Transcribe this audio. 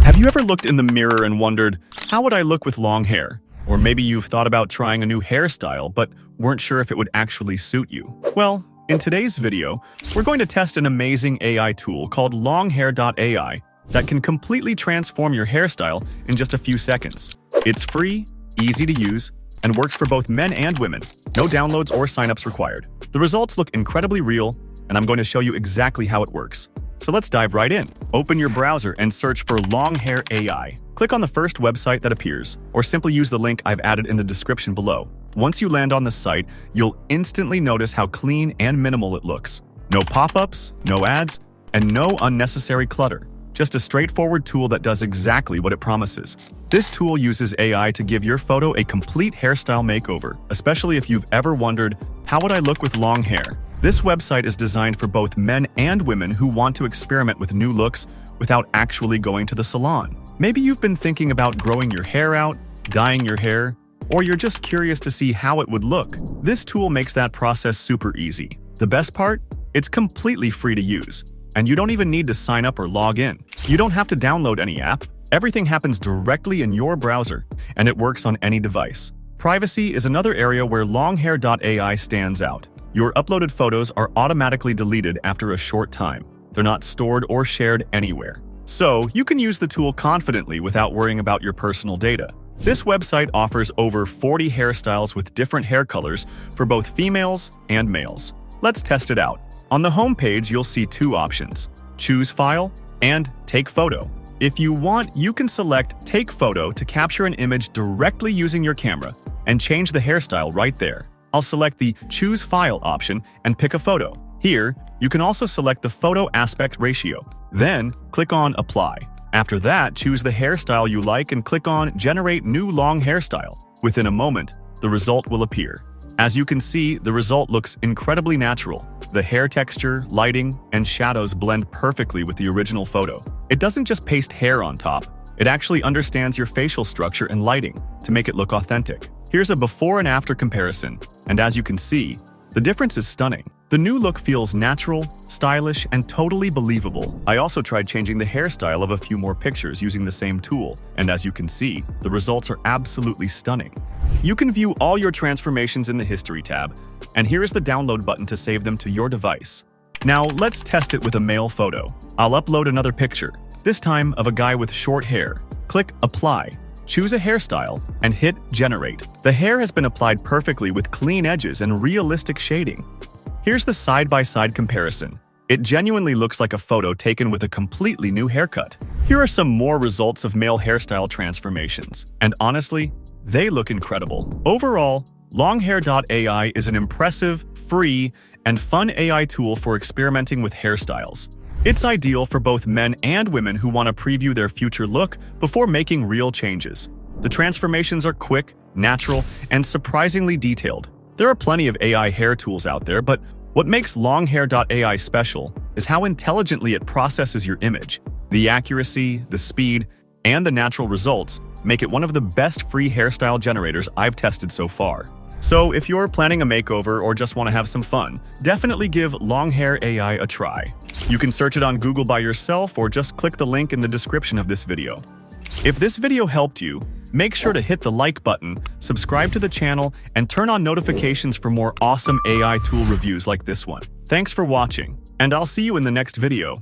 Have you ever looked in the mirror and wondered, how would I look with long hair? Or maybe you've thought about trying a new hairstyle, but weren't sure if it would actually suit you. Well, in today's video, we're going to test an amazing AI tool called LongHair.ai that can completely transform your hairstyle in just a few seconds. It's free, easy to use, and works for both men and women. No downloads or signups required. The results look incredibly real, and I'm going to show you exactly how it works. So let's dive right in. Open your browser and search for LongHair.ai. Click on the first website that appears, or simply use the link I've added in the description below. Once you land on the site, you'll instantly notice how clean and minimal it looks. No pop-ups, no ads, and no unnecessary clutter. Just a straightforward tool that does exactly what it promises. This tool uses AI to give your photo a complete hairstyle makeover, especially if you've ever wondered, how would I look with long hair? This website is designed for both men and women who want to experiment with new looks without actually going to the salon. Maybe you've been thinking about growing your hair out, dyeing your hair, or you're just curious to see how it would look. This tool makes that process super easy. The best part? It's completely free to use, and you don't even need to sign up or log in. You don't have to download any app. Everything happens directly in your browser, and it works on any device. Privacy is another area where LongHair.ai stands out. Your uploaded photos are automatically deleted after a short time. They're not stored or shared anywhere. So, you can use the tool confidently without worrying about your personal data. This website offers over 40 hairstyles with different hair colors for both females and males. Let's test it out. On the home page, you'll see two options: Choose File and Take Photo. If you want, you can select Take Photo to capture an image directly using your camera and change the hairstyle right there. I'll select the Choose File option and pick a photo. Here, you can also select the photo aspect ratio. Then, click on Apply. After that, choose the hairstyle you like and click on Generate New Long Hairstyle. Within a moment, the result will appear. As you can see, the result looks incredibly natural. The hair texture, lighting, and shadows blend perfectly with the original photo. It doesn't just paste hair on top. It actually understands your facial structure and lighting to make it look authentic. Here's a before and after comparison, and as you can see, the difference is stunning. The new look feels natural, stylish, and totally believable. I also tried changing the hairstyle of a few more pictures using the same tool, and as you can see, the results are absolutely stunning. You can view all your transformations in the History tab, and here is the download button to save them to your device. Now, let's test it with a male photo. I'll upload another picture, this time of a guy with short hair. Click Apply. Choose a hairstyle and hit Generate. The hair has been applied perfectly with clean edges and realistic shading. Here's the side-by-side comparison. It genuinely looks like a photo taken with a completely new haircut. Here are some more results of male hairstyle transformations, and honestly, they look incredible. Overall, LongHair.ai is an impressive, free, and fun AI tool for experimenting with hairstyles. It's ideal for both men and women who want to preview their future look before making real changes. The transformations are quick, natural, and surprisingly detailed. There are plenty of AI hair tools out there, but what makes LongHair.ai special is how intelligently it processes your image. The accuracy, the speed, and the natural results make it one of the best free hairstyle generators I've tested so far. So if you're planning a makeover or just want to have some fun, definitely give LongHair.ai a try. You can search it on Google by yourself or just click the link in the description of this video. If this video helped you, make sure to hit the like button, subscribe to the channel, and turn on notifications for more awesome AI tool reviews like this one. Thanks for watching, and I'll see you in the next video.